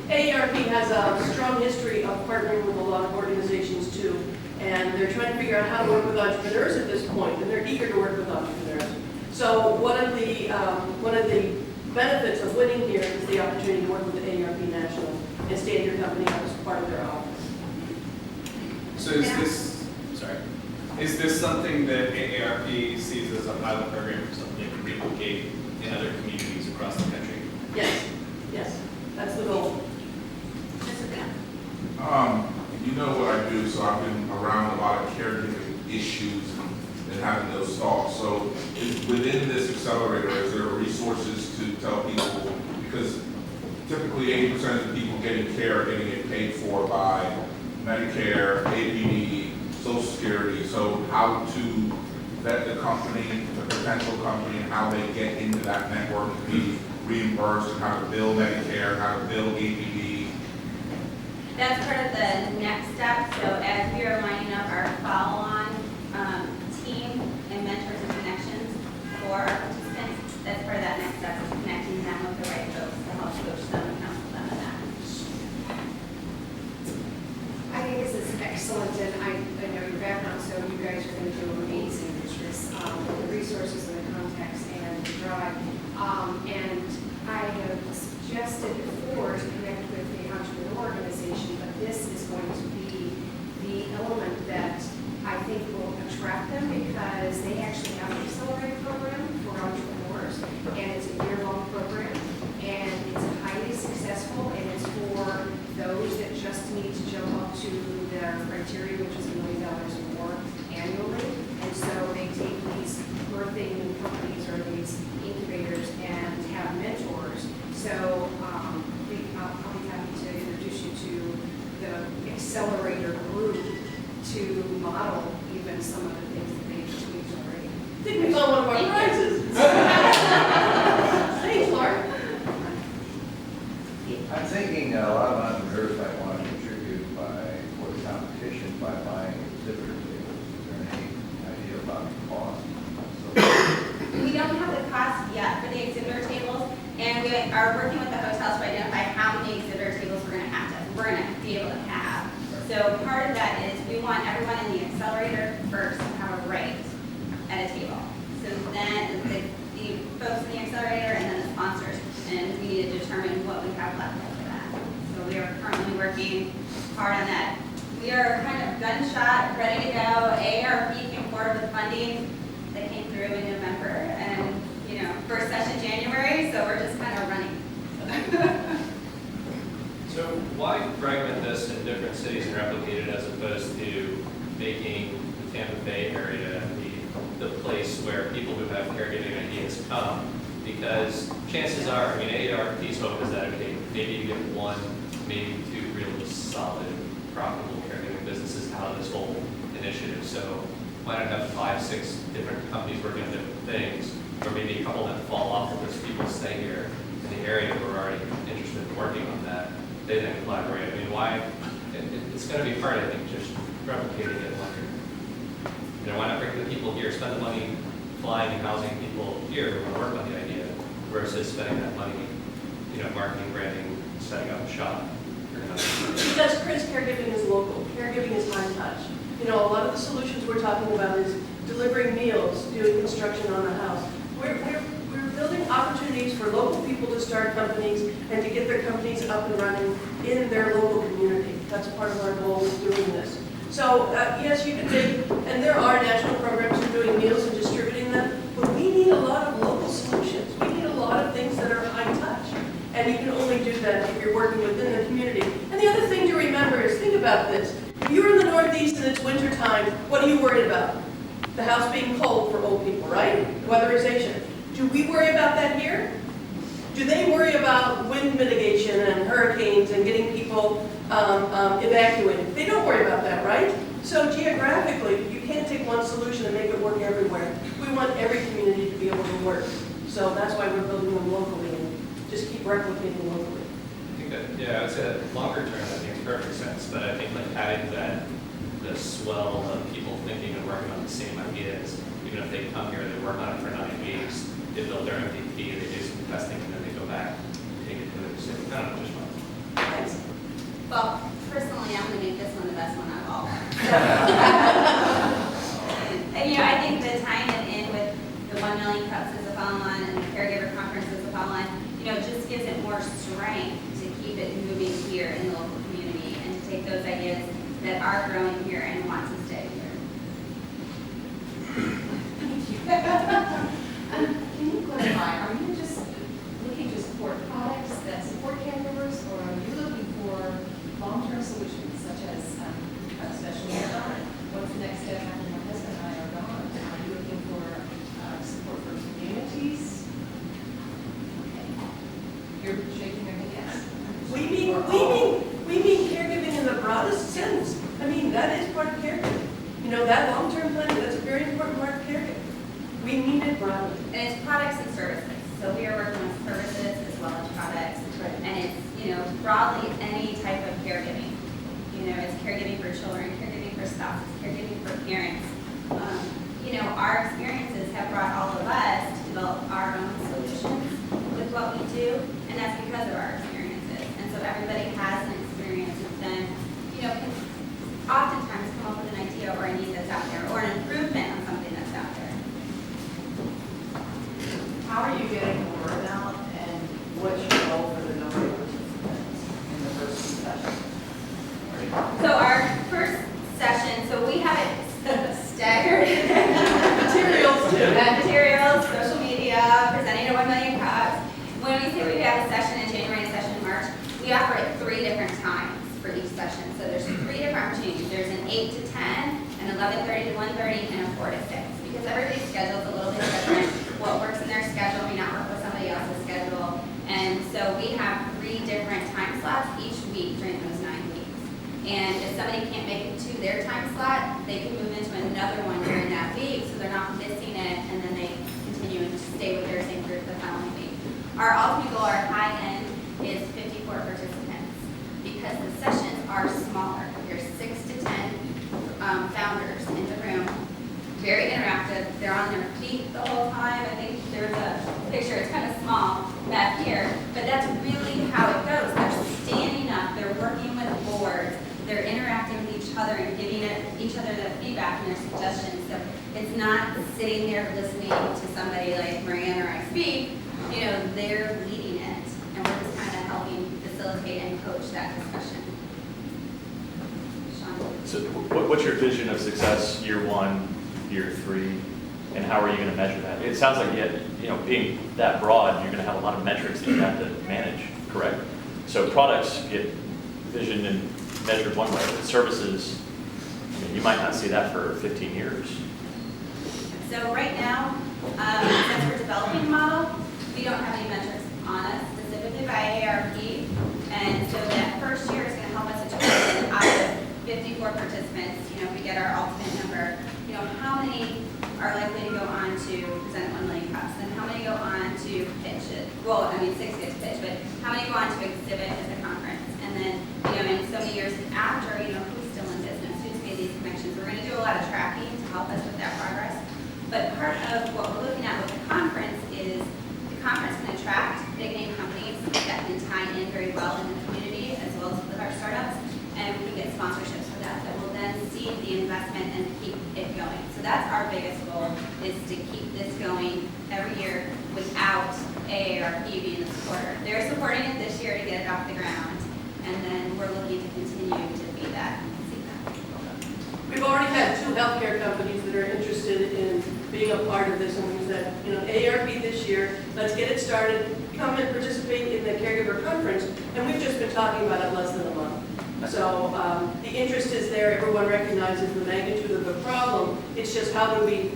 AARP has a strong history of partnering with a lot of organizations too, and they're trying to figure out how to work with entrepreneurs at this point, and they're eager to work with entrepreneurs. So one of the benefits of winning here is the opportunity to work with the AARP National and stand your company up as part of their office. So is this something that AARP sees as a pilot program or something that can replicate in other communities across the country? Yes, that's the goal. You know what I do, so I've been around a lot of caregiving issues and having those thoughts. So within this accelerator, is there resources to tell people, because typically 80% of the people getting care are getting it paid for by Medicare, APD, Social Security. So how to vet the company, the potential company, and how they get into that network to be reimbursed, and how to bill Medicare, how to bill APD. That's part of the next step. So as we are lining up our follow-on team and mentors and connections for our participants, that's part of that next step, is connecting them with the right folks to help coach them and counsel them in that. I think this is excellent, and I know your background, so you guys are going to do amazing with this, with the resources and the context and the drive. And I have suggested before to connect with the entrepreneur organization, but this is going to be the element that I think will attract them, because they actually have an accelerator program for entrepreneurs, and it's a year-long program, and it's highly successful, and it's for those that just need to jump up to their criteria, which is $1 million or more annually. And so they take these birthing companies or these incubators and have mentors. So I'll be happy to introduce you to the accelerator group to model even some of the things that they've tweaked already. I think we found one of our prizes. Thanks, Mark. I'm thinking a lot of entrepreneurs might want to contribute for the competition by buying exhibitor tables. Is there any idea about the cost? We don't have the cost yet for the exhibitor tables, and we are working with the hotels to identify how many exhibitor tables we're going to be able to have. So part of that is we want everyone in the accelerator first to have a right at a table. So then the folks in the accelerator and then the sponsors, and we need to determine what we have left after that. So we are currently working hard on that. We are kind of gunshot, ready to go. AARP came forward with funding that came through in November, and first session January, so we're just kind of running. So why fragment this in different cities and replicate it as opposed to making the Tampa Bay area the place where people who have caregiving ideas come? Because chances are, AARP's hope is that maybe you get one, maybe two really solid, profitable caregiving businesses out of this whole initiative. So why not have 5, 6 different companies working on different things, or maybe a couple that fall off if there's people stay here in the area who are already interested in working on that. They then collaborate. Why? It's going to be hard, I think, just replicating it later. Why not bring the people here, spend the money flying and housing people here who want to work on the idea, versus spending that money, marketing, branding, setting up a shop. Because Chris, caregiving is local. Caregiving is high touch. A lot of the solutions we're talking about is delivering meals, doing construction on the house. We're building opportunities for local people to start companies and to get their companies up and running in their local community. That's part of our goal of doing this. So yes, you can take, and there are national programs for doing meals and distributing them, but we need a lot of local solutions. We need a lot of things that are high touch. And you can only do that if you're working within the community. And the other thing to remember is, think about this. If you're in the Northeast and it's winter time, what are you worried about? The house being cold for old people, right? Weatherization. Do we worry about that here? Do they worry about wind mitigation and hurricanes and getting people evacuated? They don't worry about that, right? So geographically, you can't take one solution and make it work everywhere. We want every community to be able to work. So that's why we're building them locally and just keep replicating locally. I think that, I would say that longer term that makes perfect sense, but I think adding that the swell of people thinking and working on the same ideas, even if they come here, they work on it for 9 weeks, they build their MVP, they do some testing, and then they go back and take it to the city. I don't know which one. Well, personally, I'm gonna make this one the best one out of all. And, I think the tying it in with the 1 million cups as a follow-on and the caregiver conference as a follow-on, just gives it more strength to keep it moving here in the local community and to take those ideas that are growing here and want to stay here. Can you clarify, are you just looking to support products that support caregivers, or are you looking for long-term solutions such as a special year gone? What's the next step after my husband and I are gone? Are you looking for support for communities? Okay. You're shaking your head yes. We mean caregiving in the broadest sense. I mean, that is part of caregiving. That long-term planning, that's a very important part of caregiving. We mean it broadly. And it's products and services. So we are working with services as well as products. Right. And it's, broadly any type of caregiving. It's caregiving for children, caregiving for spouses, caregiving for parents. Our experiences have brought all of us to develop our own solutions with what we do, and that's because of our experiences. And so everybody has an experience and then, can oftentimes come up with an idea or a need that's out there, or an improvement on something that's out there. How are you getting the word out, and what's your goal for the number of participants in the first session? So our first session, so we have it staggered. Materials. Materials, social media, presenting to 1 million cups. When we say we have a session in January and a session in March, we offer it 3 different times for each session. So there's 3 different opportunities. There's an 8 to 10, an 11:30 to 1:30, and a 4 to 6. Because everybody's schedule is a little bit different. What works in their schedule may not work with somebody else's schedule. And so we have 3 different time slots each week during those 9 weeks. And if somebody can't make it to their time slot, they can move into another one during that week, so they're not missing it, and then they continue and stay with their same group the following week. Our ultimate goal, our high end, is 54 participants, because the sessions are smaller. There's 6 to 10 founders in the room, very interactive. They're on their feet the whole time. I think there's a picture, it's kind of small back here, but that's really how it goes. They're standing up, they're working with boards, they're interacting with each other and giving each other the feedback and their suggestions. So it's not sitting there listening to somebody like Marianne or I speak, they're leading it, and we're just kind of helping facilitate and coach that discussion. Sean? So what's your vision of success year 1, year 3, and how are you going to measure that? It sounds like being that broad, you're going to have a lot of metrics that you have to manage, correct? So products get visioned and measured one way, but services, you might not see that for 15 years. So right now, since we're developing a model, we don't have any metrics on us specifically by AARP, and so that first year is going to help us determine out of 54 participants, if we get our ultimate number, how many are likely to go on to present at 1 million cups, and how many go on to pitch it? Well, 6 get to pitch, but how many go on to exhibit at the conference? And then, in so many years after, who's still in business, who's made these connections? We're going to do a lot of tracking to help us with that progress. But part of what we're looking at with the conference is the conference can attract big name companies that can tie in very well in the community as well as with our startups, and we can get sponsorships for that will then seed the investment and keep it going. So that's our biggest goal, is to keep this going every year without AARP being the supporter. They're supporting it this year to get it off the ground, and then we're looking to continue to be that and see that. We've already had 2 healthcare companies that are interested in being a part of this, and we said, AARP this year, let's get it started, come and participate in the Caregiver Conference, and we've just been talking about it less than a month. So the interest is there, everyone recognizes the magnitude of the problem, it's just how do we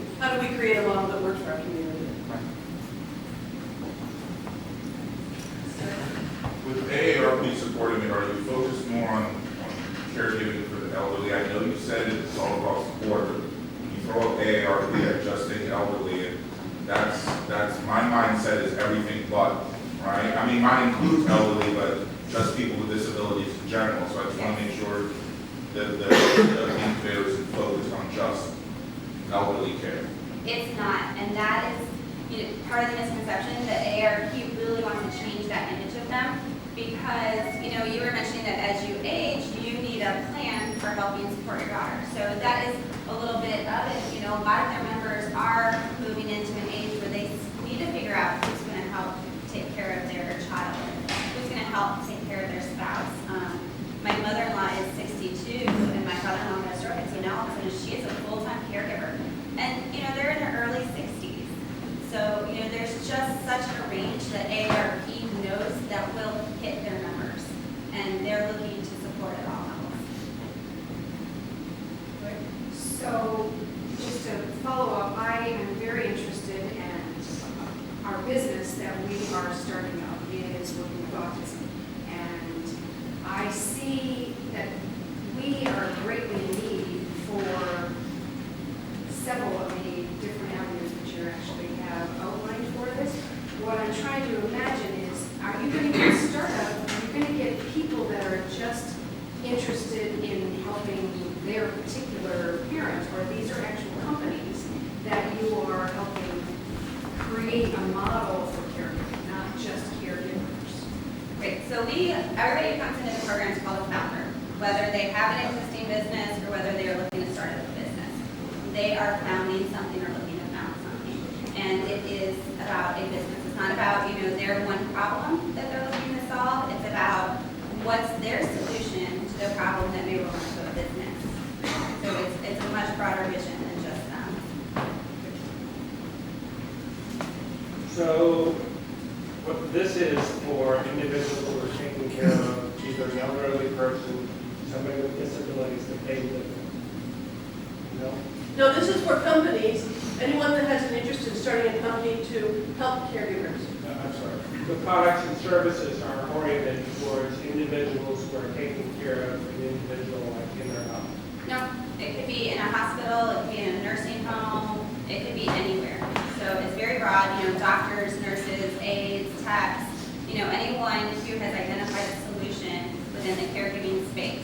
create a model that works for our community? With AARP supporting it, are you focused more on caregiving for the elderly? I know you said it's all across the board, but when you throw up AARP at just the elderly, and that's my mindset is everything but, right? I mean, mine includes elderly, but just people with disabilities in general. So I just want to make sure that the incubator is focused on just elderly care. It's not, and that is part of the misconception that AARP really wants to change that image of them, because you were mentioning that as you age, need a plan for helping support your daughter. So that is a little bit of it. You know, a lot of their members are moving into an age where they need to figure out who's going to help take care of their child, who's going to help take care of their spouse. My mother-in-law is 62, and my father-in-law has stroke, so now all of a sudden she is a full-time caregiver. And, you know, they're in their early 60s. So, you know, there's just such a range that AARP knows that will hit their numbers, and they're looking to support at all levels. So, just to follow up, I am very interested in our business that we are starting up is working with autism. And I see that we are greatly in need for several of the different avenues that you actually have outlined for this. What I'm trying to imagine is, are you going to get a startup? Are you going to get people that are just interested in helping their particular parent, or these are actual companies that you are helping create a model for caregiving, not just caregivers? Great, so everybody who comes into the program is called a founder, whether they have an existing business or whether they are looking to start a business. They are founding something or looking to found something. And it is about a business. It's not about, you know, their one problem that they're looking to solve. It's about what's their solution to the problem that may relate to a business. So it's a much broader vision than just them. So what this is for individuals who are taking care of either an elderly person, somebody with disabilities that they live with. No? No, this is for companies, anyone that has an interest in starting a company to help caregivers. I'm sorry. The products and services are oriented towards individuals who are taking care of an individual like in their house. No, it could be in a hospital, it could be in a nursing home, it could be anywhere. So it's very broad, you know, doctors, nurses, aides, techs, you know, anyone who has identified a solution within the caregiving space.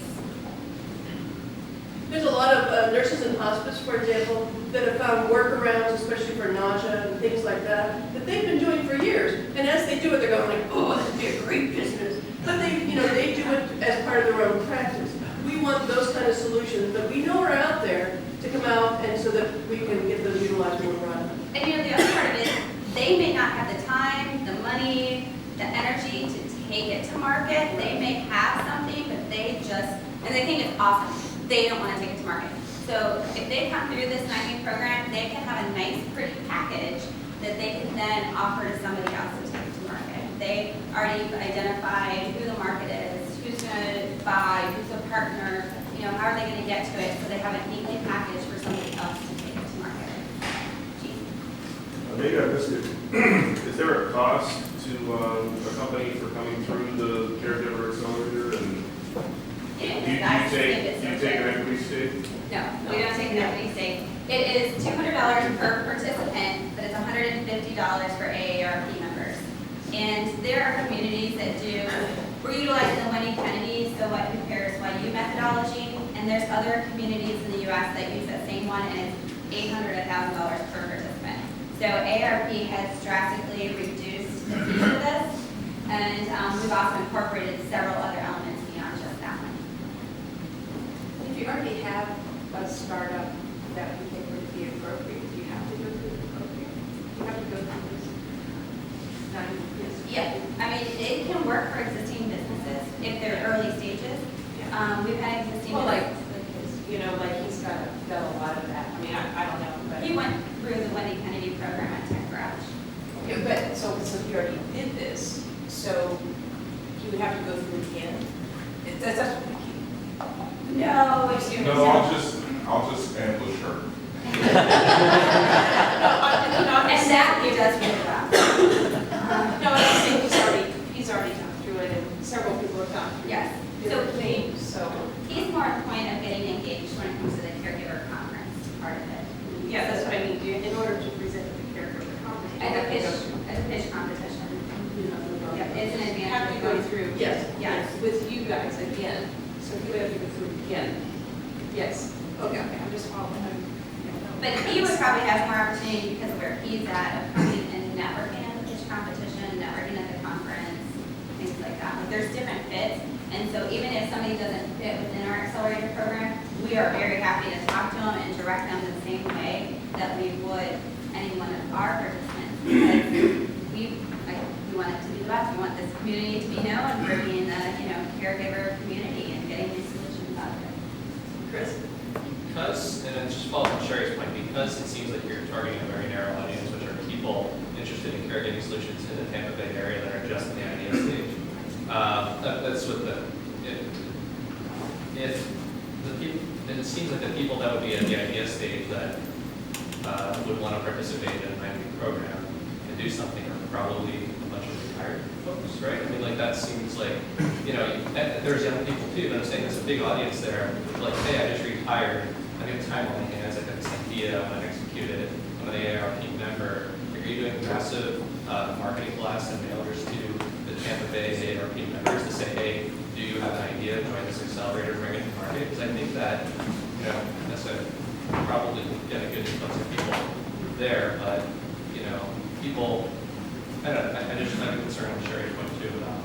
There's a lot of nurses in hospice, for example, that have found workarounds, especially for nausea and things like that they've been doing for years. And as they do it, they're going like, oh, this would be a great business. But they, you know, they do it as part of their own practice. We want those kind of solutions that we know are out there to come out, and so that we can get them utilized more broadly. And you know, the other part of it is they may not have the time, the money, the energy to take it to market. They may have something, but they just, and they think it's awesome. They don't want to take it to market. So if they come through this 9-week program, they can have a nice, pretty package that they can then offer to somebody else to take it to market. They already identified who the market is, who's going to buy, who's a partner, you know, how are they going to get to it, so they have it neatly packaged for somebody else to take it to market. Gene? Maybe I missed it. Is there a cost to a company for coming through the Caregiver Accelerator? And do you take an equity stake? No, we don't take an equity stake. It is $200 per participant, but it's $150 for AARP members. And there are communities that we're utilizing the Wendy Kennedy, so what compares YU methodology, and there's other communities in the U.S. that use that same one, and it's $800 to $1,000 per participant. So AARP has drastically reduced the fee for this, and we've also incorporated several other elements beyond just that one. If you already have a startup that we think would be appropriate, do you have to go through the program? Do you have to go through this 9 years? Yeah, I mean, it can work for existing businesses if they're early stages. We've had existing Well, like, businesses. you know, like he's got a lot of that. I mean, I don't know, but. He went through the Wendy Kennedy program at Tech Garage. Okay, but, so he already did this, so he would have to go through it again? That's what we keep. No, No, I'll just ambush her. and that he does really well. No, I'm saying he's already gone through it, and several people have gone through Yes. different things, so. He's more at the point of getting engaged when it comes to the caregiver conference part of it. Yeah, that's what I mean, in order to present at the caregiver conference. As a pitch competition. Yeah, it's an advantage. Have to go through. Yes. Yes. With you guys again, so he would have to go through again. Yes, okay, I'm just following. But he would probably have more opportunity because of where he's at, of coming and networking at the pitch competition, networking at the conference, things like that. Like, there's different fits, and so even if somebody doesn't fit within our are very happy to talk to them and direct them the same way that we would any one of our participants. Because we want it to be the best. We want this community to be known for being a caregiver community and getting these solutions out there. Chris? Because, and then just follow up on Sherry's point, because it seems like you're targeting a very narrow audience, which are people interested in caregiving solutions in the Tampa Bay area that are just in the idea stage. That's what if the people, it seems like the people that would be at the idea stage that would want to participate in a 9-week program and do something are probably a bunch of retired folks, right? I mean, like that seems like, there's young people too, but I'm saying there's a big audience there. Like, hey, I just retired. I have time on my hands. I got this idea. I'm going to execute it. I'm an AARP member. Are you doing massive marketing blasts and mailers to the Tampa Bay AARP members to say, hey, do you have an idea? Join this accelerator, bring it to market? Because I think that, that's probably get a good influx of people there. But, people, I'm concerned with Sherry's point too about,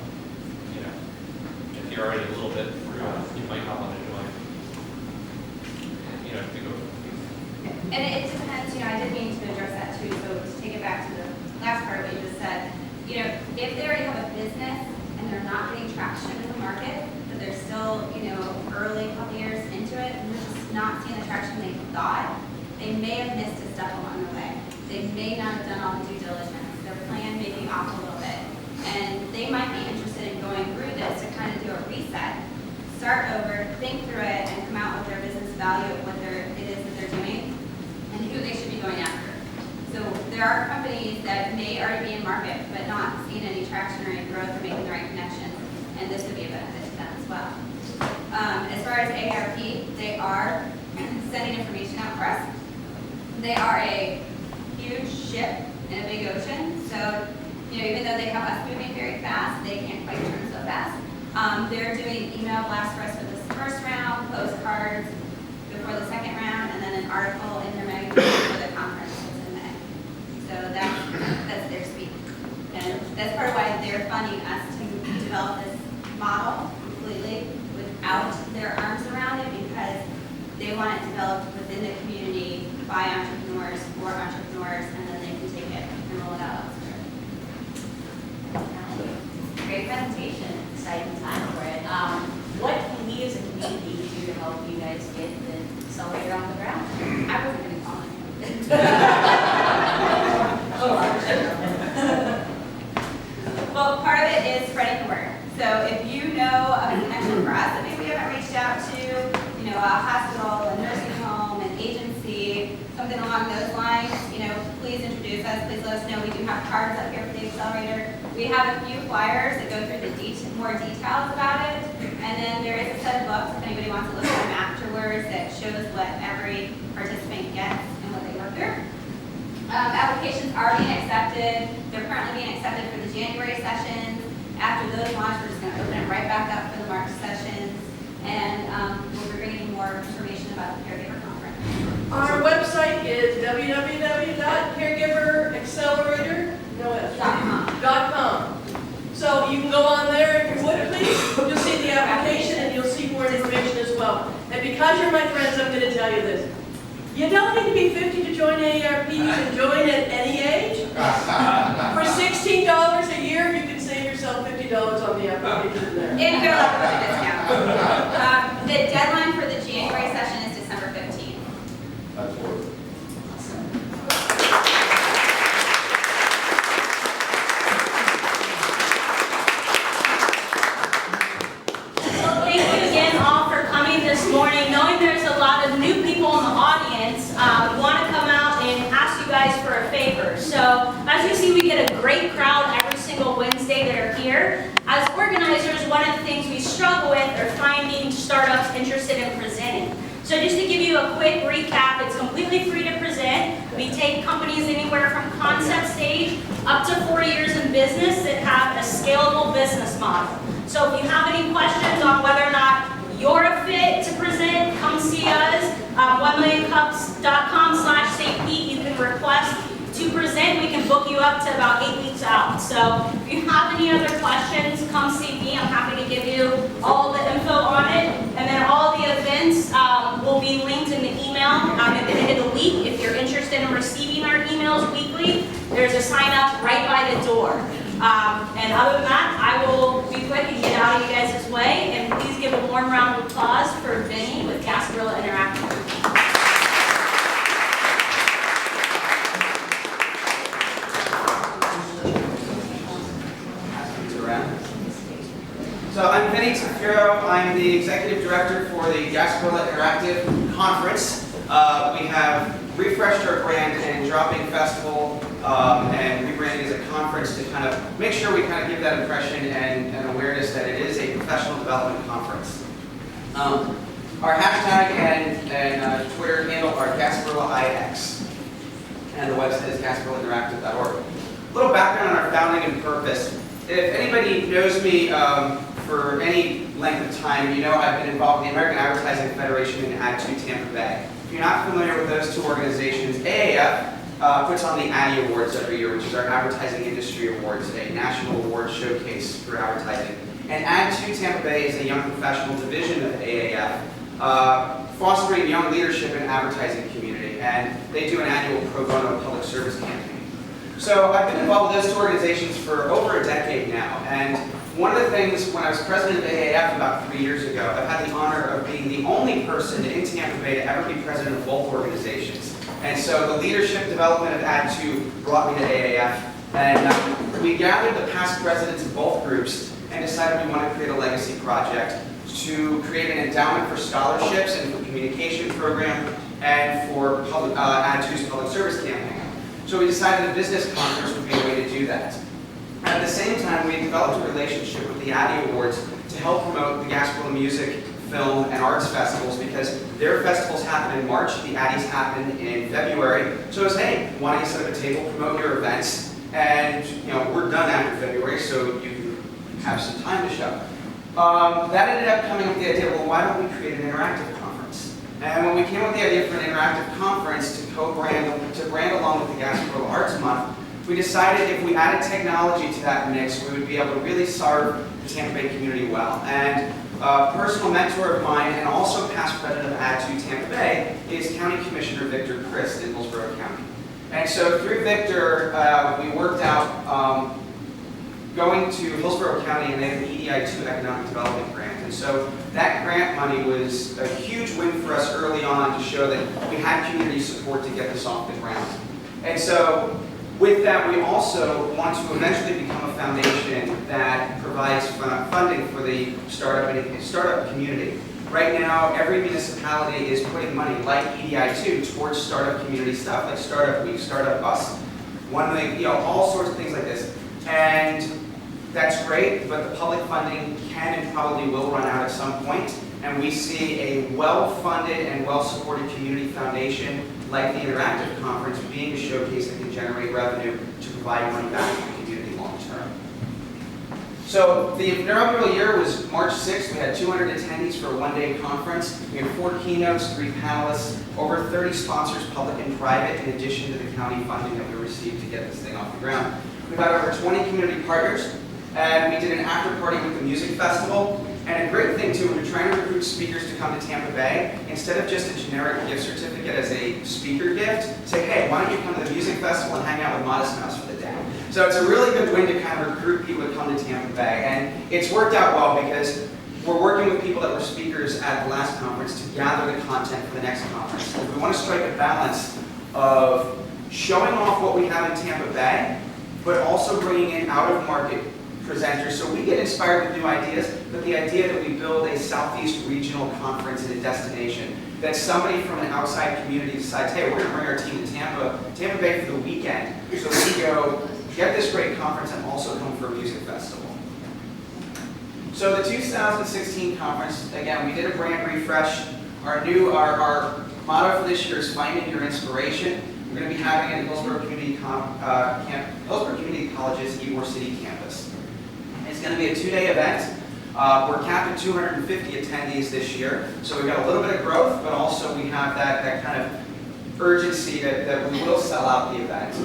if you're already a little bit through, you might not want to join. To go. And it depends, I did mean to address that too, so to take it back to the last part of what you just said, if they already have a business and they're not getting traction in the market, but they're still, early couple years into it, and they're just not seeing the traction they thought, they may have missed a step along the way. They may not have done all the due diligence. Their plan may be off a little bit. And they might be interested in going through this to kind of do a reset, start over, think through it, and come out with their business value of what it is that they're doing and who they should be going after. So there are companies that may already be in market but not seeing any traction or any growth or making the right connections, and this would be a benefit to them as well. As far as AARP, they are sending information out for us. They are a huge ship in a big ocean, so even though they have us moving very fast, they can't quite turn so fast. They're doing email blasts for us for this first round, postcards before the second round, and then an article in their magazine for the conference in May. So that's their speed. And that's part of why they're funding us to develop this model completely without their arms around it, because they want it developed within the community by entrepreneurs, for entrepreneurs, and then they can take it and roll it out elsewhere. Great presentation, exciting time for it. What can we as a community do to help you guys get the accelerator on the ground? I wasn't going to call it. Well, part of it is spreading the word. So if you know of a connection for us that maybe we haven't reached out to, a hospital, a nursing home, an agency, something along those lines, please introduce us. Please let us know. We do have cards up here for the accelerator. We have a few flyers that go through the more details about it. And then there is a set of books, if anybody wants to look at them afterwards, that shows what every participant gets and what they go through. Applications are being accepted. They're currently being accepted for the January sessions. After those launch, we're just going to open it right back up for the March sessions. And we'll be bringing more information about the Caregiver Conference. Our website is www.caregiveraccelerator.com. So you can go on there if you would, please. You'll see the application and you'll see more information as well. And because you're my friends, I'm going to tell you this. You don't need to be 50 to join AARP. You can join at any age. For $16 a year, you can save yourself $50 on the application there. And you're allowed to discount. The deadline for the January session is December 15th. That's worth it. Well, thank you again all for coming this morning. Knowing there's a lot of new people in the audience, we want to come out and ask you guys for a favor. So, as you see, we get a great crowd every single Wednesday that are here. As organizers, one of the things we struggle with are finding startups interested in presenting. So just to give you a quick recap, it's completely free to present. We take companies anywhere from concept stage up to 4 years in business that have a scalable business model. So if you have any questions on whether or not you're a fit to present, come see us. 1millioncups.com/St. You can request to present. We can book you up to about 8 weeks out. So if you have any other questions, come see me. I'm happy to give you all the info on it. And then all the events will be There's sign up right by the door. And other than that, I will be quick and get out of you guys' way. And please give a warm round of applause for Vinny with Gasparilla Interactive. So I'm Vinny Tafiro. I'm the Executive Director for the Gasparilla Interactive Conference. We have refreshed our brand and Dropping Festival and rebranding as a conference to kind of make sure we kind of give that impression and awareness that it is a professional development conference. Our hashtag and Twitter handle are GasParillaIX, and the website is GasParillaInteractive.org. A little background on our founding and purpose. If anybody knows me for any length of time, you know I've been involved in the American Advertising Federation and Ad2 Tampa Bay. If you're not familiar with those two organizations, AAF puts on the Addy Awards every year, which is our Advertising Industry Awards, a national award showcase for advertising. And Ad2 Tampa Bay is a young professional division of AAF, fostering young leadership in advertising community. And they do an annual pro bono public service campaign. So I've been involved with those two organizations for over a decade now. And one of the things, when I was president of AAF about 3 years ago, I've had the honor of being the only person in Tampa Bay to ever be president of both organizations. And so the leadership development of Ad2 brought me to AAF. And we gathered the past presidents of both groups and decided we wanted to create a legacy project to create an endowment for scholarships and for communication program and for Ad2's public service campaign. So we decided a business conference would be a way to do that. At the same time, we developed a relationship with the Addy Awards to help promote the Gasparilla music, film, and arts festivals because their festivals happen in March, the Addies happen in February. So it was, hey, why don't you set up a table, promote your events, and we're done after February, so you can have some time to show. That ended up coming up with the idea, well, why don't we create an interactive conference? And when we came up with the idea for an interactive conference to brand along with the Gasparilla Arts Month, we decided if we added technology to that mix, we would be able to really serve the Tampa Bay community well. And a personal mentor of mine and also past president of Ad2 Tampa Bay is County Commissioner Victor Christ in Hillsborough County. And so through Victor, we worked out going to Hillsborough County and they had an EDI2 Economic Development Grant. And so that grant money was a huge win for us early on to show that we had community support to get this off the ground. And so with that, we also want to eventually become a foundation that provides funding for the startup community. Right now, every municipality is putting money like EDI2 towards startup community stuff, like Startup Week, Startup Bus, One Link, all sorts of things like this. And that's great, but the public funding can and probably will run out at some point. And we see a well-funded and well-supported community foundation like the Interactive Conference being a showcase that can generate revenue to provide money back to the community long term. So the inaugural year was March 6th. We had 200 attendees for a one-day conference. We had 4 keynotes, 3 panelists, over 30 sponsors, public and private, in addition to the county funding that we received to get this thing off the ground. We've had over 20 community partners, and we did an after party with the music festival. And a great thing too, when you're trying to recruit speakers to come to Tampa Bay, instead of just a generic gift certificate as a speaker gift, say, hey, why don't you come to the music festival and hang out with Modest Mouse for the day? So it's a really good way to kind of recruit people to come to Tampa Bay. And it's worked out well because we're working with people that were speakers at the last conference to gather the content for the next conference. We want to strike a balance of showing off what we have in Tampa Bay, but also bringing in out-of-market presenters. So we get inspired with new ideas, but the idea that we build a Southeast regional conference in a destination, that somebody from an outside community decides, hey, we're going to bring our team to Tampa Bay for the weekend, so we go get this great conference and also come for a music festival. So the 2016 conference, again, we did a brand refresh. Our motto for this year is finding your inspiration. We're going to be having it at Hillsborough Community College's Ybor City campus. It's going to be a 2-day event. We're capped at 250 attendees this year, so we've got a little bit of growth, but also we have that kind of urgency that we will sell out the event.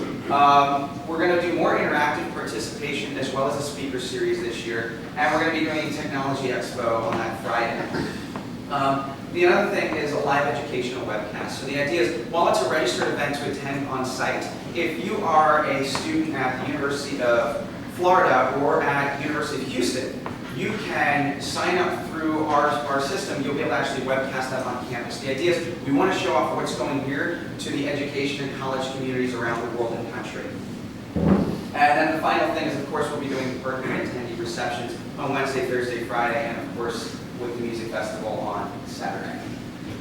We're going to do more interactive participation as well as a speaker series this year, and we're going to be doing a Technology Expo on that Friday. The other thing is a live educational webcast. So the idea is, while it's a registered event to attend on site, if you are a student at the University of Florida or at University of Houston, you can sign up through our system. You'll be able to actually webcast that on campus. The idea is we want to show off what's going here to the education and college communities around the world and country. And then the final thing is, of course, we'll be doing pertinent attendee receptions on Wednesday, Thursday, Friday, and of course, with the music festival on Saturday.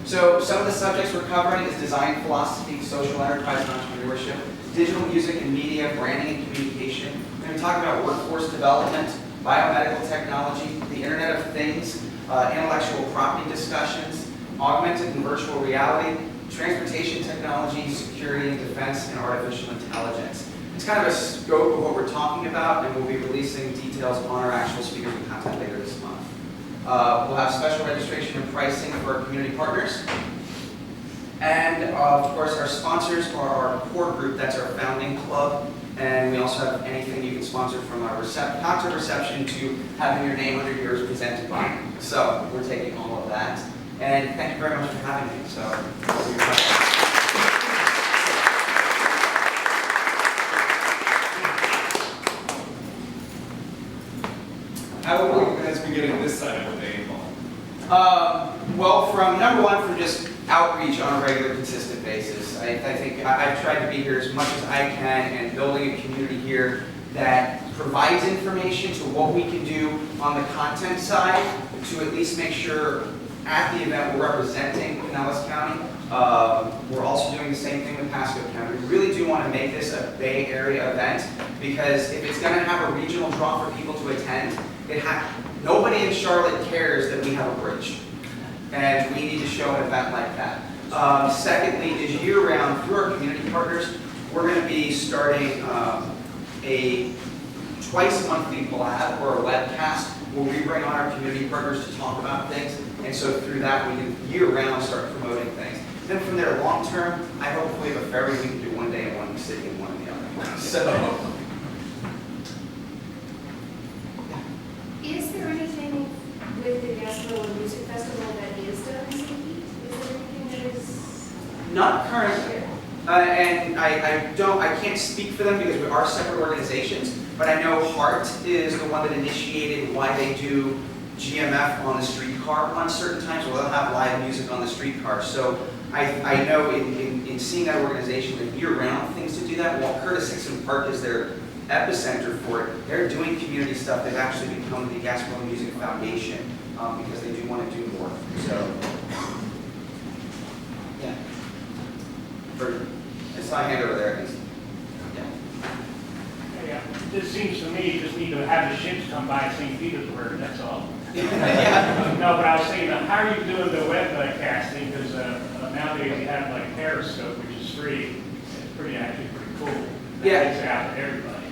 So some of the subjects we're covering is design philosophy, social enterprise and entrepreneurship, digital music and media, branding and communication. We're going to talk about workforce development, biomedical technology, the Internet of Things, intellectual property discussions, augmented and virtual reality, transportation technology, security and defense, and artificial intelligence. It's kind of a scope of what we're talking about, and we'll be releasing details on our actual speakers and content later this month. We'll have special registration and pricing for our community partners. And of course, our sponsors are our core group, that's our founding club. And we also have anything you can sponsor, from our concert reception to having your name under yours presented by. So we're taking all of that. And thank you very much for having me. So, how will you guys be getting this side of the name on? Well, from number one, from just outreach on a regular, consistent basis. I think I've tried to be here as much as I can and building a community here that provides information to what we can do on the content side to at least make sure at the event we're representing Pinellas County. We're also doing the same thing with Pasco County. We really do want to make this a Bay Area event, because if it's going to have a regional draw for people to attend, nobody in Charlotte cares that we have a bridge. And we need to show an event like that. Secondly, is year-round, through our community partners, we're going to be starting a twice-monthly blab or a webcast where we bring on our community partners to talk about things. And so through that, we can year-round start promoting things. Then from there, long-term, I hope we have a ferry we can do one day in one city and one in the other. So. Is there anything with the Gasparilla Music Festival that is done in St. Pete? Is there anything that is? Not currently. And I can't speak for them because we are separate organizations, but I know Heart is the one that initiated why they do GMF on the streetcar on certain times, where they'll have live music on the streetcar. So I know in seeing that organization, that year-round things to do that, while Curtis Hickson Park is their epicenter for it, they're doing community stuff. They've actually become the Gasparilla Music Foundation because they do want to do more. So, yeah. I saw a hand over there. Yeah, it seems to me you just need to have the ships come by St. Petersburg, that's all. Yeah. No, but I was saying, how are you doing the webcasting? Because nowadays you have like Periscope, which is free. It's actually pretty cool. Yeah. It's out to everybody.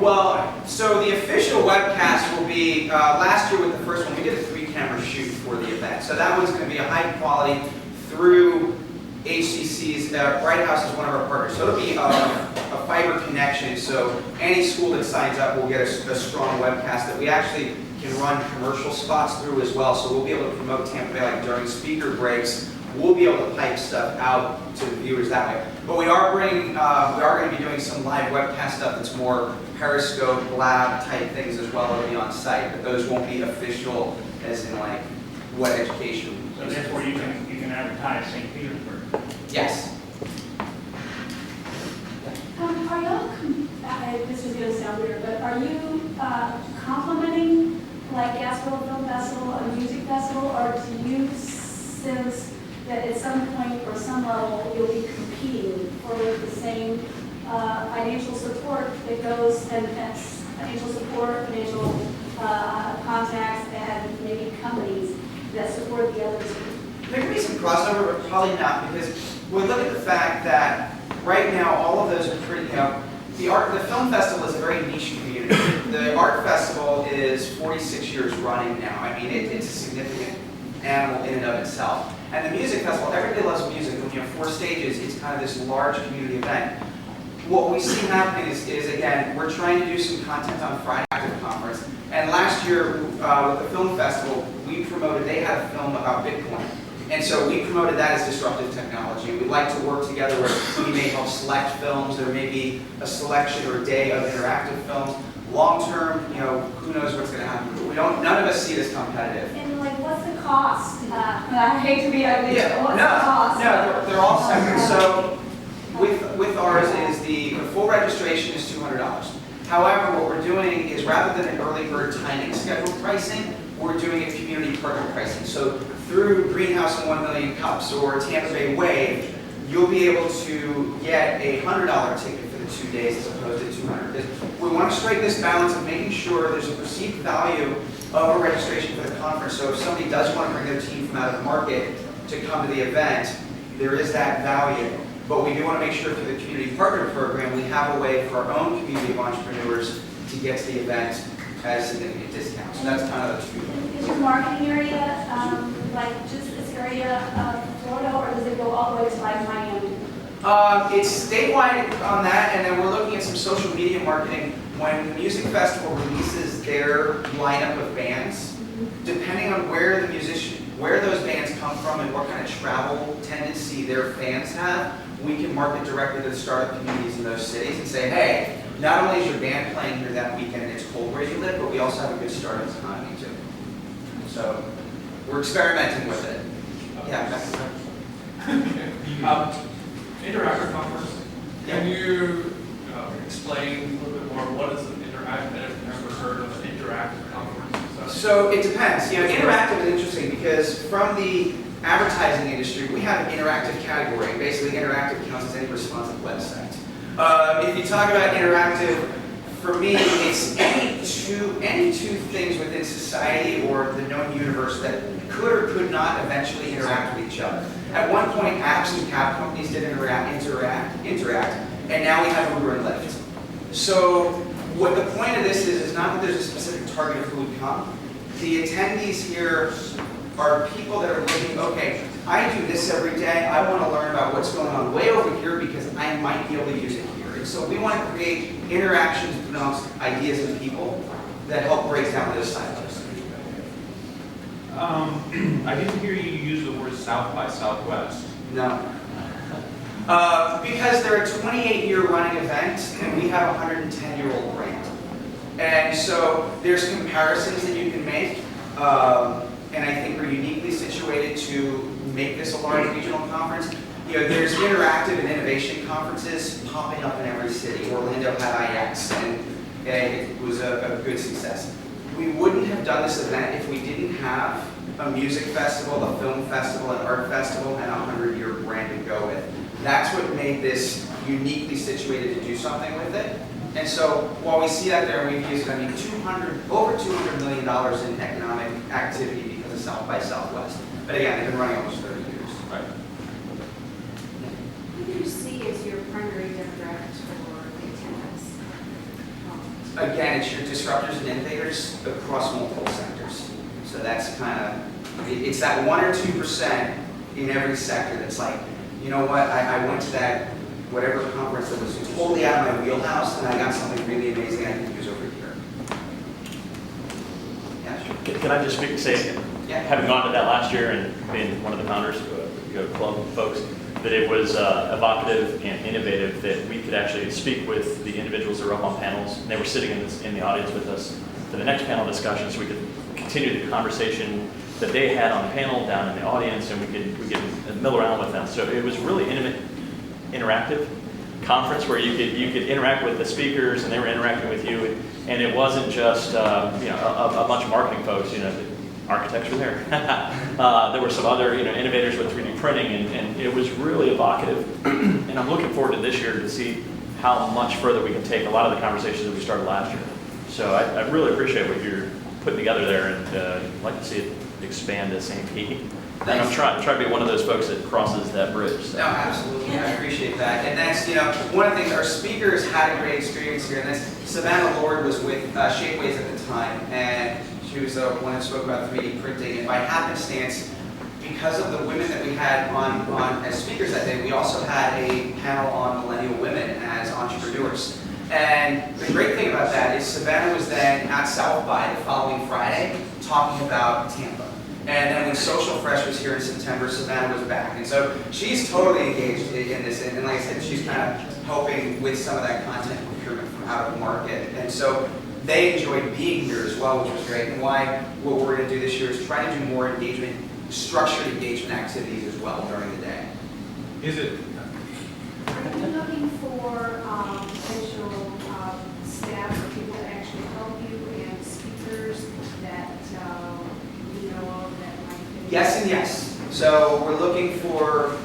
Well, so the official webcast will be, last year with the first one, we did a 3-camera shoot for the event. So that one's going to be a high quality through HCC's, Bright House is one of our partners. So it'll be a fiber connection. So any school that signs up will get a strong webcast that we actually can run commercial spots through as well. So we'll be able to promote Tampa Bay, like during speaker breaks. We'll be able to pipe stuff out to the viewers that way. But we are going to be doing some live webcast stuff that's more Periscope, lab type things as well. It'll be on site, but those won't be official, as in like what education. So therefore you can advertise St. Petersburg. Yes. Are y'all, this is going to sound weird, but are you complimenting like Gasparilla Film Festival, a music festival, or do you sense that at some point or some level you'll be competing for the same financial support that goes, and that's financial support, financial contacts, and maybe companies that support the others? There could be some crossover, but probably not, because we look at the fact that right now all of those are pretty, the film festival is a very niche community. The art festival is 46 years running now. I mean, it's a significant animal in and of itself. And the music festival, everybody loves music. When you have 4 stages, it's kind of this large community event. what we see happening is again, we're trying to do some content on Friday after the conference. And last year, with the film festival, they had a film about Bitcoin. And so we promoted that as disruptive technology. We'd like to work together where we may help select films. There may be a selection or a day of interactive films. Long term, who knows what's going to happen. But none of us see it as competitive. And like, what's the cost? I hate to be ugly, but what's the cost? No, they're all separate. So with ours is the full registration is $200. However, what we're doing is rather than an early bird timing schedule pricing, we're doing a community partner pricing. So through Greenhouse and 1 Million Cups or Tampa Bay Wave, you'll be able to get a $100 ticket for the 2 days as opposed to $200. We want to strike this balance of making sure there's a perceived value of a registration for the conference. So if somebody does want to bring their team from out of the market to come to the event, there is that value. But we do want to make sure through the community partner program, we have a way for our own community of entrepreneurs to get to the event at a significant discount. So that's kind of the two. Is your marketing area like just this area of Florida, or does it go all the way to like Miami? It's statewide on that, and then we're looking at some social media marketing. When the music festival releases their lineup of bands, depending on where those bands come from and what kind of travel tendency their fans have, we can market directly to the startup communities in those cities and say, hey, not only is your band playing here that weekend and it's cold where you live, but we also have a good startup economy too. So we're experimenting with it. Yeah, interactive conference. Can you explain a little bit more what is an interactive? I've never heard of an interactive conference. So it depends. Interactive is interesting because from the advertising industry, we have an interactive category. Basically, interactive counts as any responsive website. If you talk about interactive, for me, it's any two things within society or the known universe that could or could not eventually interact with each other. At one point, apps and cab companies did interact, and now we have Uber and Lyft. So what the point of this is not that there's a specific target of who would come. The attendees here are people that are looking, okay, I do this every day. I want to learn about what's going on way over here because I might be able to use it here. And so we want to create interactions amongst ideas and people that help break down those silos. I didn't hear you use the word South by Southwest. No. Because they're a 28-year running event and we have a 110-year-old brand. And so there's comparisons that you can make. And I think we're uniquely situated to make this a large regional conference. There's interactive and innovation conferences popping up in every city. Orlando had IX, and it was a good success. We wouldn't have done this event if we didn't have a music festival, a film festival, an art festival, and a 100-year brand to go with. That's what made this uniquely situated to do something with it. And so while we see that there, we've used, over $200 million in economic activity because of South by Southwest. But again, they've been running almost 30 years. Right. Who do you see as your primary demographics for the attendance? Again, it's your disruptors and innovators across multiple sectors. So that's kind of, it's that 1 or 2% in every sector that's like, you know what, I went to that whatever conference that was totally out of my wheelhouse, and I got something really amazing I can use over here. Yeah, sure. Can I just say, Yeah. having gone to that last year and being one of the founders, club folks, that it was evocative and innovative that we could actually speak with the individuals that were up on panels, and they were sitting in the audience with us for the next panel discussion, so we could continue the conversation that they had on the panel down in the audience, and we could mill around with them. So it was really intimate, interactive conference where you could interact with the speakers and they were interacting with you, and it wasn't just a bunch of marketing folks. The architects were there. There were some other innovators with 3D printing, and it was really evocative. And I'm looking forward to this year to see how much further we can take a lot of the conversations that we started last year. So I really appreciate what you're putting together there, and I'd like to see it expand to St. Pete. And I'm trying to be one of those folks that crosses that bridge. So. No, absolutely. I appreciate that. And that's, one of the things, our speakers had a great experience here. And that's, Savannah Lord was with Shapeways at the time. And she was the one that spoke about 3D printing. And by happenstance, because of the women that we had on as speakers that day, we also had a panel on millennial women as entrepreneurs. And the great thing about that is Savannah was then at South by the following Friday talking about Tampa. And then when Social Fresh was here in September, Savannah was back. And so she's totally engaged in this. And like I said, she's kind of helping with some of that content procurement from out of market. And so they enjoyed being here as well, which was great. And why what we're going to do this year is try to do more engagement, structured engagement activities as well during the day. Is it, Are you looking for potential staff or people to actually help you and speakers that you know of that might fit? Yes and yes. So we're looking for,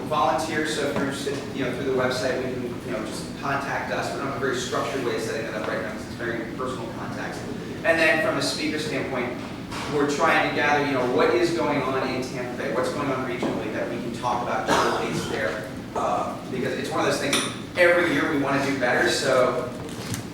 volunteers. So if you're interested, through the website, we can, just contact us. We don't have a very structured way of setting that up right now because it's very personal contacts. And then from a speaker standpoint, we're trying to gather, what is going on in Tampa Bay, what's going on regionally that we can talk about showcase there. Because it's one of those things, every year we want to do better, so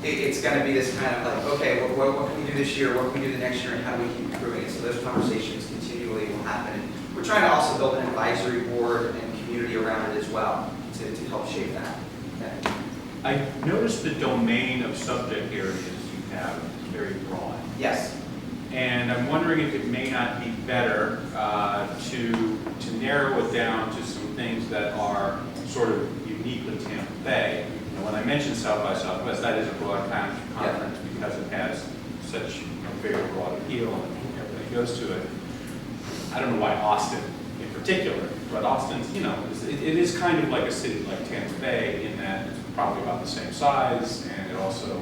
it's going to be this kind of like, okay, what can we do this year, what can we do the next year, and how do we keep improving it? So those conversations continually will happen. And we're trying to also build an advisory board and community around it as well to help shape that. Okay. I noticed the domain of subject areas you have is very broad. Yes. And I'm wondering if it may not be better to narrow it down to some things that are sort of uniquely Tampa Bay. When I mentioned South by Southwest, that is a broad conference because it has such a very broad appeal and everybody goes to it. I don't know why Austin in particular, but Austin's, it is kind of like a city like Tampa Bay in that it's probably about the same size, and it also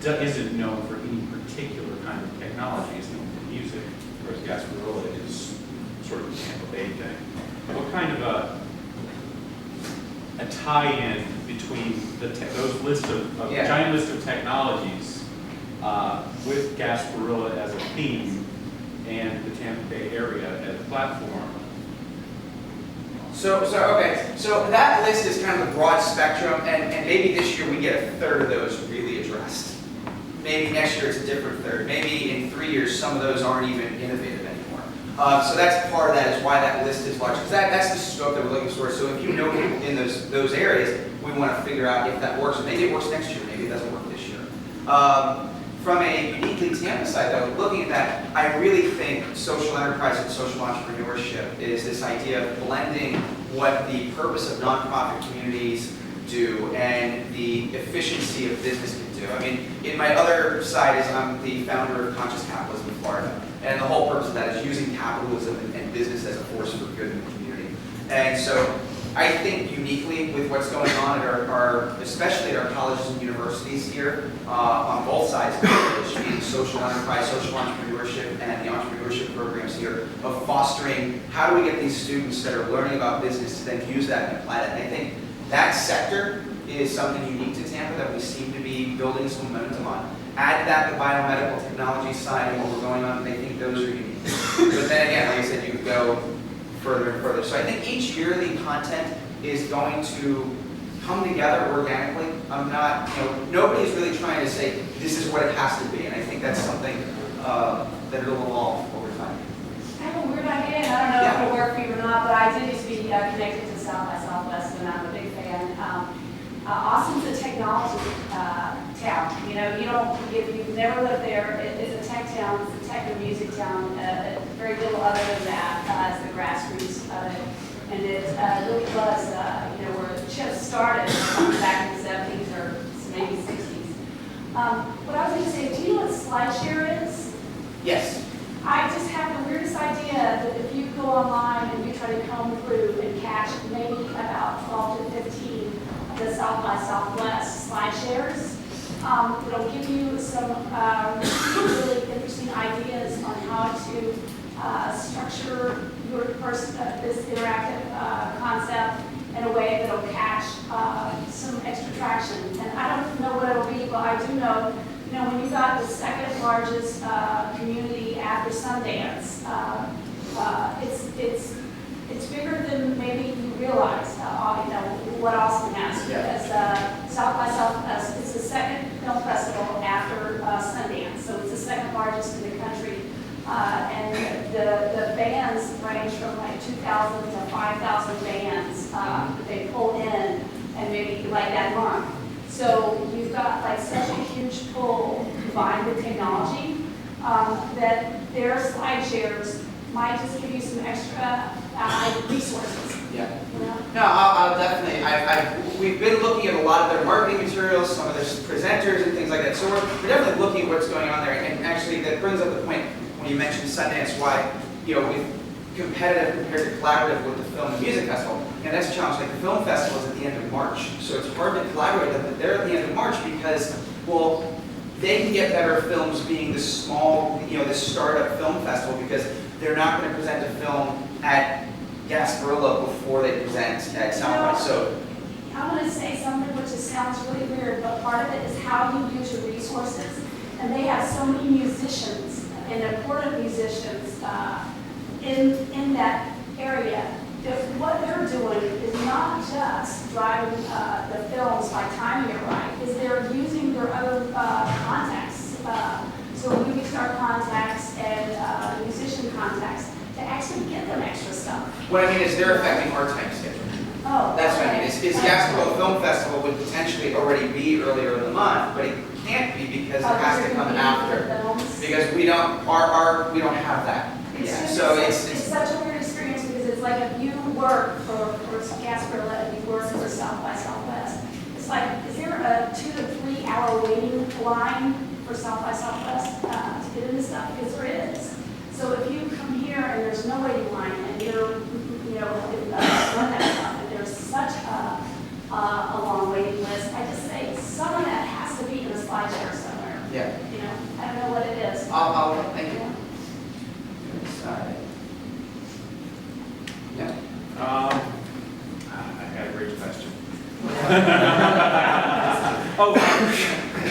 isn't known for any particular kind of technology. It's known for music, whereas Gasparilla is sort of a Tampa Bay thing. What kind of a tie-in between those lists of giant list of technologies with Gasparilla as a theme and the Tampa Bay area as a platform? So that list is kind of a broad spectrum, and maybe this year we get a third of those really addressed. Maybe next year it's a different third. Maybe in 3 years some of those aren't even innovative anymore. So that's part of that is why that list is large, because that's the scope that we're looking for. So if you know people in those areas, we want to figure out if that works. Maybe it works next year, maybe it doesn't work this year. From a uniquely Tampa side, though, looking at that, I really think social enterprise and social entrepreneurship is this idea of blending what the purpose of nonprofit communities do and the efficiency of business can do. I mean, in my other side is I'm the founder of Conscious Capitalism in Florida, and the whole purpose of that is using capitalism and business as a force for good in the community. And so I think uniquely with what's going on at our especially at our colleges and universities here, on both sides of the village, being social enterprise, social entrepreneurship, and the entrepreneurship programs here, of fostering how do we get these students that are learning about business to then use that and apply that. And I think that sector is something unique to Tampa that we seem to be building some momentum on. Add to that the biomedical technology side and what we're going on, and I think those are unique. But then again, like I said, you could go further and further. So I think each year the content is going to come together organically. I'm not, nobody's really trying to say this is what it has to be, and I think that's something that it'll evolve over time. I have a weird idea, and I don't know if it'll work for you or not, but I did used to be connected to South by Southwest, and I'm a big fan. Austin's a technology town. If you've never lived there, it's a tech town, it's a tech and music town. Very little other than that as the grassroots of it. And it really was, where the chips started back in the 70s or maybe 60s. What I was going to say, do you know what SlideShare is? Yes. I just have the weirdest idea that if you go online and you try to comb through and catch maybe about 12 to 15 of the South by Southwest SlideShares, it'll give you some really interesting ideas on how to structure this interactive concept in a way that'll catch some extra traction. And I don't know what it'll be, but I do know, when you got the second largest community after Sundance, it's bigger than maybe you realize. What Austin has, because South by Southwest is the second film festival after Sundance, so it's the second largest in the country. And the bands range from like 2,000 to 5,000 vans that they pull in and maybe like that month. So you've got like such a huge pull combined with technology that their slide shares might just give you some extra resources. Yeah. You know? No, I'll definitely, we've been looking at a lot of their marketing materials, some of their presenters and things like that. So we're definitely looking at what's going on there. And actually that brings up the point when you mentioned Sundance, why, with competitive compared to collaborative with the film and music festival. And that's a challenge. Like the film festival is at the end of March. So it's hard to collaborate with them, but they're at the end of March because, well, they can get better films being the small, this startup film festival because they're not going to present a film at Gasparilla before they present at South by. So I'm going to say something which sounds really weird, but part of it is how you use your resources. And they have so many musicians and important musicians in that area. What they're doing is not just driving the films by timing it right, is they're using their own contacts. So movie star contacts and musician contacts to actually get them extra stuff. what I mean is they're affecting our time schedule. Oh, That's what I mean. Is Gasparilla Film Festival would potentially already be earlier in the month, but it can't be because it has to come after. Because we don't have that. Yeah. So it's such a weird experience because it's like if you work for Gasparilla and you work for South by Southwest, it's like, is there a 2 to 3 hour waiting line for South by Southwest to get into stuff? Because there is. So if you come here and there's no waiting line and you're, run that stuff, and there's such a long waiting list, I just say some of that has to be in a slideshare somewhere. Yeah. I don't know what it is. I'll thank you. Yeah. I had a great question.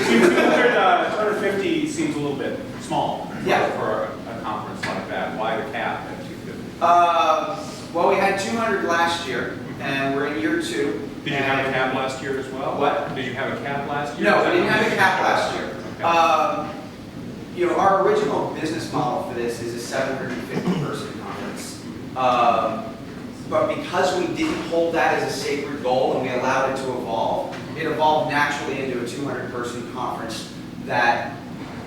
250 seems a little bit small for a conference like that. Why the cap at 250? Well, we had 200 last year, and we're in year 2. Did you have a cap last year as well? What? Did you have a cap last year? No, we didn't have a cap last year. Okay. Our original business model for this is a 750-person conference. But because we didn't hold that as a sacred goal and we allowed it to evolve, it evolved naturally into a 200-person conference that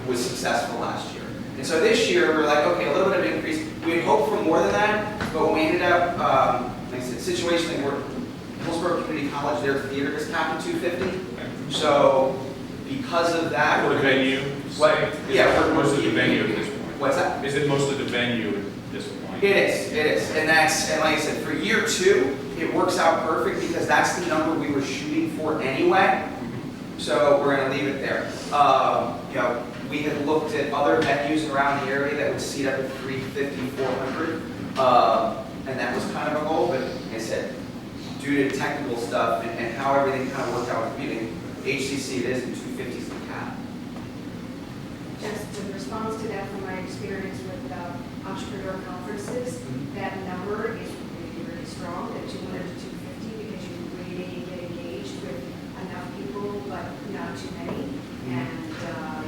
was successful last year. And so this year, we're like, okay, a little bit of increase. We had hoped for more than that, but when we ended up, like I said, situationally, Hillsborough Community College, their theater is capped at 250. So because of that, For the venue? What? Yeah, most of the venue at this point. What's that? Is it mostly the venue at this point? It is, and like I said, for year 2, it works out perfect because that's the number we were shooting for anyway. So we're going to leave it there. We had looked at other venues around the area that would seat up at 350, 400, and that was kind of a goal. But like I said, due to technical stuff and how everything kind of worked out with meeting, HCC it is, and 250 is the cap. Just in response to that, from my experience with entrepreneur conferences, that number is really, really strong, at 200 to 250, because you really get engaged with enough people, but not too many. And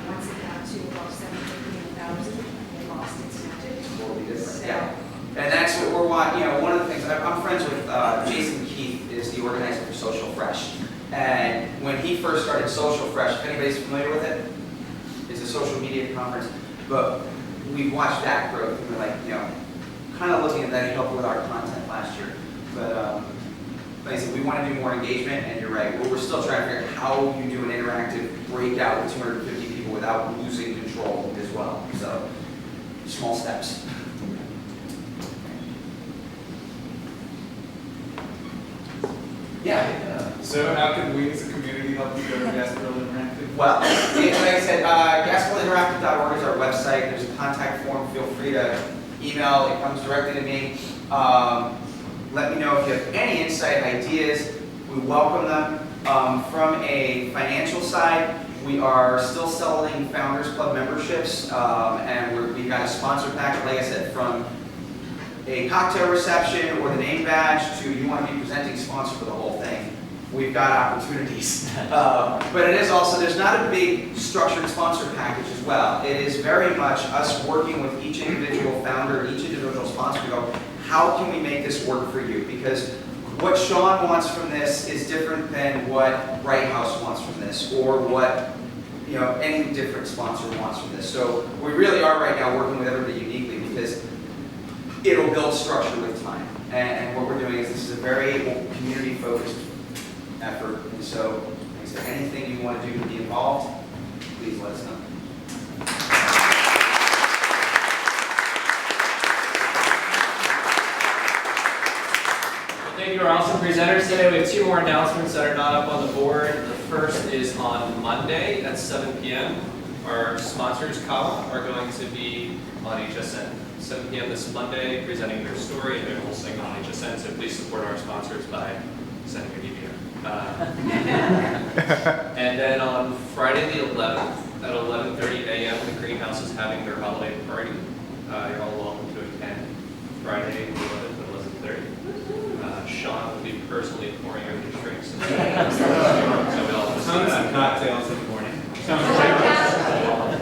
once it got to about 750 and 1,000, it lost its magic. Totally different. Yeah. And that's what we're wanting. One of the things, I'm friends with Jason Keith, is the organizer for Social Fresh. And when he first started Social Fresh, if anybody's familiar with it, it's a social media conference. But we watched that growth, and we're like, kind of looking at that. He helped with our content last year. But like I said, we want to do more engagement, and you're right. We're still trying to figure out how you do an interactive breakout with 250 people without losing control as well. So, small steps. Yeah. So how can we as a community help you go to Gasparilla Interactive? Well, like I said, GasparilLaInteractive.org is our website. There's a contact form. Feel free to email. It comes directly to me. Let me know if you have any insight, ideas. We welcome them. From a financial side, we are still selling Founders Club memberships, and we've got a sponsor packet, like I said, from a cocktail reception or the name badge to you want to be presenting sponsor for the whole thing. We've got opportunities. But it is also, there's not a big structured sponsor package as well. It is very much us working with each individual founder, each individual sponsor, we go, how can we make this work for you? Because what Sean wants from this is different than what Bright House wants from this, or what any different sponsor wants from this. So we really are right now working with everybody uniquely because it'll build structure with time. And what we're doing is this is a very community-focused effort. And so, like I said, anything you want to do to be involved, please let us know. Thank you to our awesome presenters today. We have 2 more announcements that are not up on the board. The first is on Monday at 7 p.m. Our sponsors, Kawa, are going to be on HSN. 7 p.m. this Monday, presenting their story and their whole segment on HSN. So please support our sponsors by sending your DVR. And then on Friday the 11th at 11:30 a.m., the Greenhouse is having their holiday party. You're all welcome to attend Friday the 11th at 11:30. Sean will be personally pouring out your drinks. So we all just Tons of cocktails in the morning.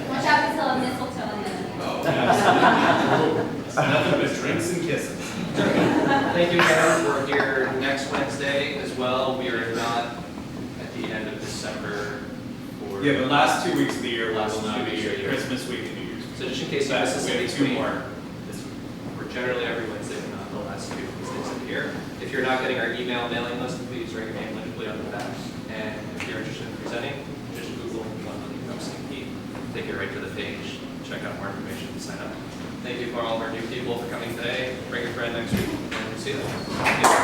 Watch out, there's a mistletoe in there. Oh, it's nothing but drinks and kisses. Thank you again. We're here next Wednesday as well. We are not at the end of December. Yeah, the last 2 weeks of the year Last will 2 not weeks be of the year. Christmas week and New Year's. So just in case you But miss us we in have 2 between, more. we're generally every Wednesday, but not the last 2 Wednesdays of the year. If you're not getting our email mailing list, please write your name legibly on the back. And if you're interested in presenting, just Google 1 take you right to the page. Check out more information and sign up. Thank you for all of our new people for coming today. Bring your friend next week and see you.